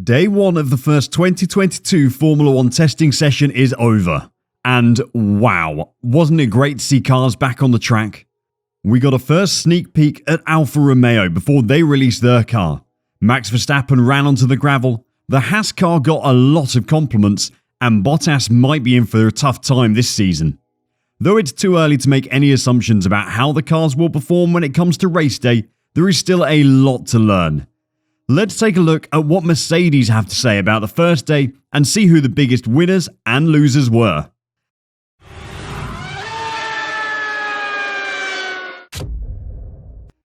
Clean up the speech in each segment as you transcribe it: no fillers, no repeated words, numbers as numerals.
Day one of the first 2022 Formula 1 testing session is over. And wow, wasn't it great to see cars back on the track? We got a first sneak peek at Alfa Romeo before they released their car. Max Verstappen ran onto the gravel, the Haas car got a lot of compliments, and Bottas might be in for a tough time this season. Though it's too early to make any assumptions about how the cars will perform when it comes to race day, there is still a lot to learn. Let's take a look at what Mercedes have to say about the first day and see who the biggest winners and losers were.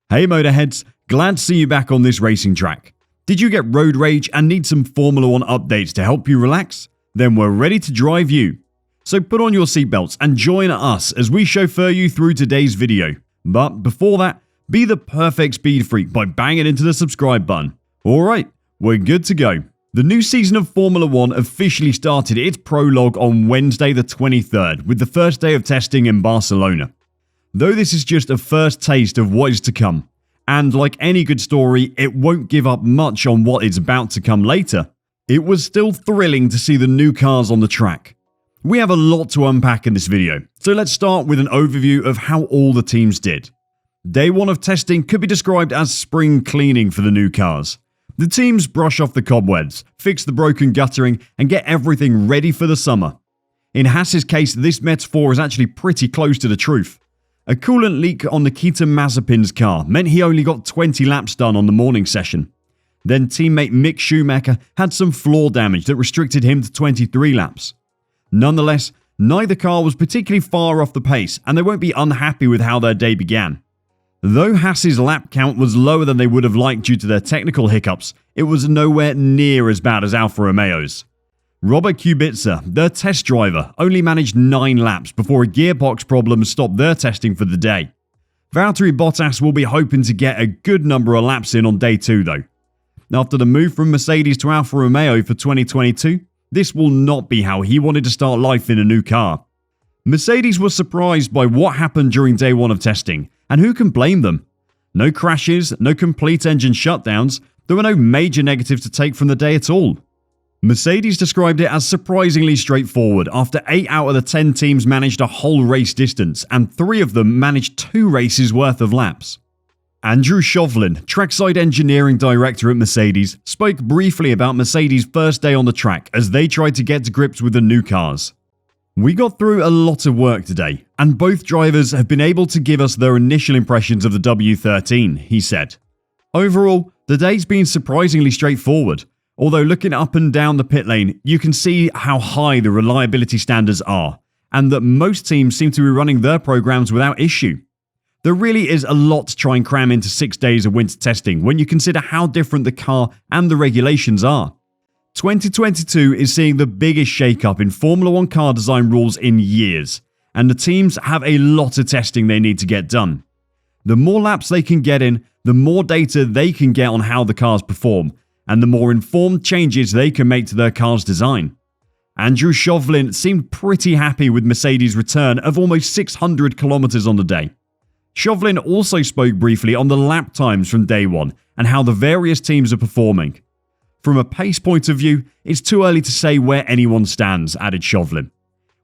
Hey Motorheads, glad to see you back on this racing track. Did you get road rage and need some Formula 1 updates to help you relax? Then we're ready to drive you. So put on your seatbelts and join us as we chauffeur you through today's video. But before that, be the perfect speed freak by banging into the subscribe button. Alright, we're good to go. The new season of Formula 1 officially started its prologue on Wednesday the 23rd with the first day of testing in Barcelona. Though this is just a first taste of what is to come, and like any good story, it won't give up much on what is about to come later, it was still thrilling to see the new cars on the track. We have a lot to unpack in this video, so let's start with an overview of how all the teams did. Day one of testing could be described as spring cleaning for the new cars. The teams brush off the cobwebs, fix the broken guttering, and get everything ready for the summer. In Haas's case, this metaphor is actually pretty close to the truth. A coolant leak on Nikita Mazepin's car meant he only got 20 laps done on the morning session. Then teammate Mick Schumacher had some floor damage that restricted him to 23 laps. Nonetheless, neither car was particularly far off the pace, and they won't be unhappy with how their day began. Though Haas's lap count was lower than they would have liked due to their technical hiccups, it was nowhere near as bad as Alfa Romeo's. Robert Kubica, their test driver, only managed 9 laps before a gearbox problem stopped their testing for the day. Valtteri Bottas will be hoping to get a good number of laps in on day 2 though. After the move from Mercedes to Alfa Romeo for 2022, this will not be how he wanted to start life in a new car. Mercedes was surprised by what happened during day 1 of testing, and who can blame them? No crashes, no complete engine shutdowns, there were no major negatives to take from the day at all. Mercedes described it as surprisingly straightforward after 8 out of the 10 teams managed a whole race distance and 3 of them managed 2 races worth of laps. Andrew Chauvelin, trackside engineering director at Mercedes, spoke briefly about Mercedes' first day on the track as they tried to get to grips with the new cars. We got through a lot of work today, and both drivers have been able to give us their initial impressions of the W13, he said. Overall, the day's been surprisingly straightforward, although looking up and down the pit lane, you can see how high the reliability standards are, and that most teams seem to be running their programs without issue. There really is a lot to try and cram into 6 days of winter testing when you consider how different the car and the regulations are. 2022 is seeing the biggest shake-up in Formula 1 car design rules in years, and the teams have a lot of testing they need to get done. The more laps they can get in, the more data they can get on how the cars perform, and the more informed changes they can make to their car's design. Andrew Chauvelin seemed pretty happy with Mercedes' return of almost 600 kilometers on the day. Chauvelin also spoke briefly on the lap times from day 1 and how the various teams are performing. From a pace point of view, it's too early to say where anyone stands, added Chauvelin.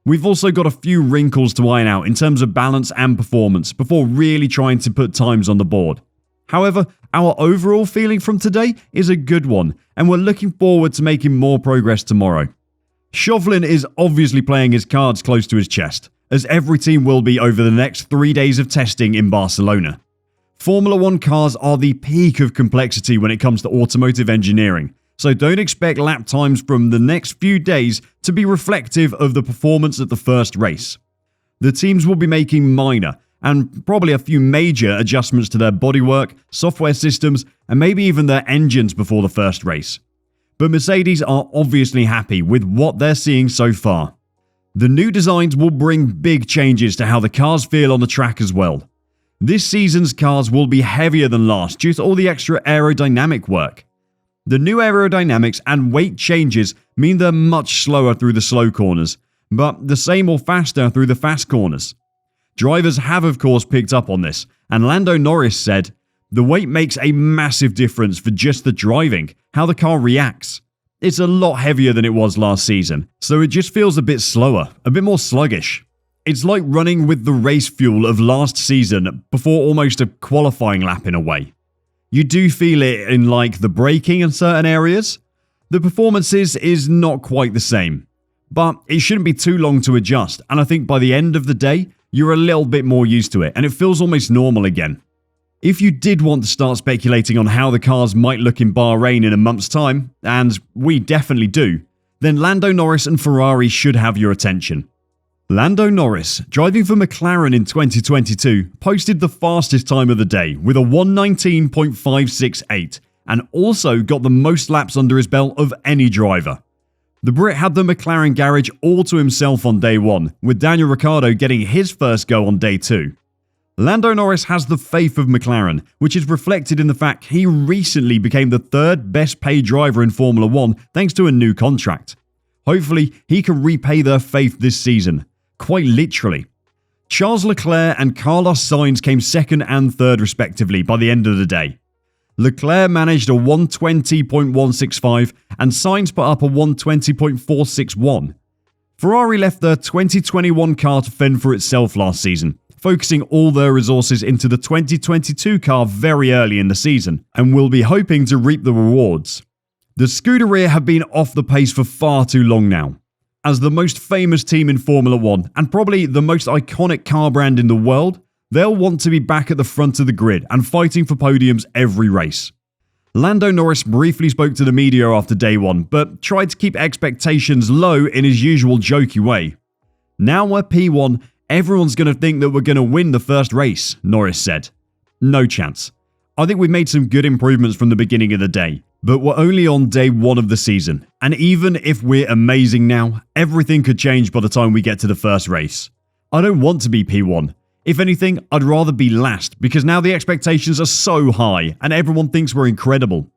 We've also got a few wrinkles to iron out in terms of balance and performance before really trying to put times on the board. However, our overall feeling from today is a good one, and we're looking forward to making more progress tomorrow. Chauvelin is obviously playing his cards close to his chest, as every team will be over the next 3 days of testing in Barcelona. Formula 1 cars are the peak of complexity when it comes to automotive engineering, so don't expect lap times from the next few days to be reflective of the performance at the first race. The teams will be making minor and probably a few major adjustments to their bodywork, software systems, and maybe even their engines before the first race. But Mercedes are obviously happy with what they're seeing so far. The new designs will bring big changes to how the cars feel on the track as well. This season's cars will be heavier than last due to all the extra aerodynamic work. The new aerodynamics and weight changes mean they're much slower through the slow corners, but the same or faster through the fast corners. Drivers have of course picked up on this, and Lando Norris said, "The weight makes a massive difference for just the driving, how the car reacts. it's a lot heavier than it was last season, so it just feels a bit slower, a bit more sluggish. It's like running with the race fuel of last season before almost a qualifying lap in a way. You do feel it in like the braking in certain areas. The performances is not quite the same, but it shouldn't be too long to adjust, and I think by the end of the day, you're a little bit more used to it and it feels almost normal again. If you did want to start speculating on how the cars might look in Bahrain in a month's time, and we definitely do, then Lando Norris and Ferrari should have your attention. Lando Norris, driving for McLaren in 2022, posted the fastest time of the day with a 1:19.568 and also got the most laps under his belt of any driver. The Brit had the McLaren garage all to himself on day 1, with Daniel Ricciardo getting his first go on day 2. Lando Norris has the faith of McLaren, which is reflected in the fact he recently became the 3rd best paid driver in Formula 1 thanks to a new contract. Hopefully, he can repay their faith this season. Quite literally. Charles Leclerc and Carlos Sainz came 2nd and 3rd respectively by the end of the day. Leclerc managed a 1:20.165 and Sainz put up a 1:20.461. Ferrari left their 2021 car to fend for itself last season, focusing all their resources into the 2022 car very early in the season, and will be hoping to reap the rewards. The Scuderia have been off the pace for far too long now. As the most famous team in Formula 1 and probably the most iconic car brand in the world, they'll want to be back at the front of the grid and fighting for podiums every race. Lando Norris briefly spoke to the media after day 1, but tried to keep expectations low in his usual jokey way. "Now we're P1, everyone's going to think that we're going to win the first race," Norris said. "No chance. I think we've made some good improvements from the beginning of the day, but we're only on day 1 of the season, and even if we're amazing now, everything could change by the time we get to the first race. I don't want to be P1. If anything, I'd rather be last because now the expectations are so high and everyone thinks we're incredible."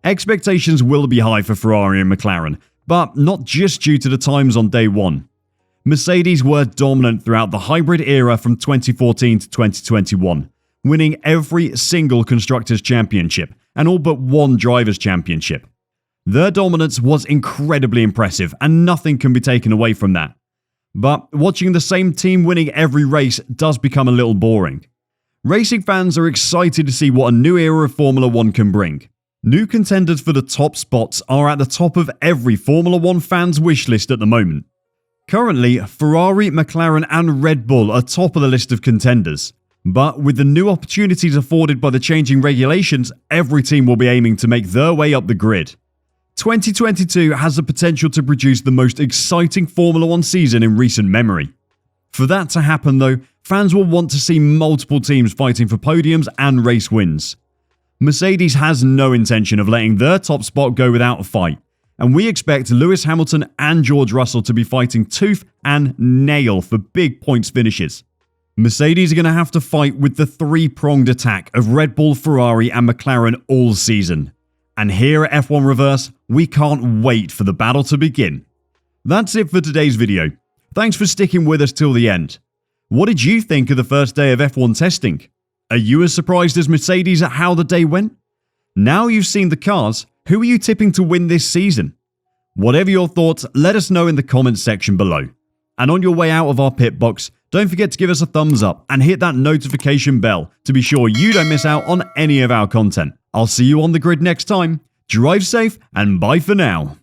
Expectations will be high for Ferrari and McLaren, but not just due to the times on day 1. Mercedes were dominant throughout the hybrid era from 2014 to 2021, winning every single Constructors' Championship and all but one Drivers' Championship. Their dominance was incredibly impressive and nothing can be taken away from that. But watching the same team winning every race does become a little boring. Racing fans are excited to see what a new era of Formula 1 can bring. New contenders for the top spots are at the top of every Formula 1 fan's wish list at the moment. Currently, Ferrari, McLaren and Red Bull are top of the list of contenders. But with the new opportunities afforded by the changing regulations, every team will be aiming to make their way up the grid. 2022 has the potential to produce the most exciting Formula 1 season in recent memory. For that to happen though, fans will want to see multiple teams fighting for podiums and race wins. Mercedes has no intention of letting their top spot go without a fight, and we expect Lewis Hamilton and George Russell to be fighting tooth and nail for big points finishes. Mercedes are going to have to fight with the three-pronged attack of Red Bull, Ferrari and McLaren all season. And here at F1 Reverse, we can't wait for the battle to begin. That's it for today's video. Thanks for sticking with us till the end. What did you think of the first day of F1 testing? Are you as surprised as Mercedes at how the day went? Now you've seen the cars, who are you tipping to win this season? Whatever your thoughts, let us know in the comments section below. And on your way out of our pit box, don't forget to give us a thumbs up and hit that notification bell to be sure you don't miss out on any of our content. I'll see you on the grid next time. Drive safe and bye for now.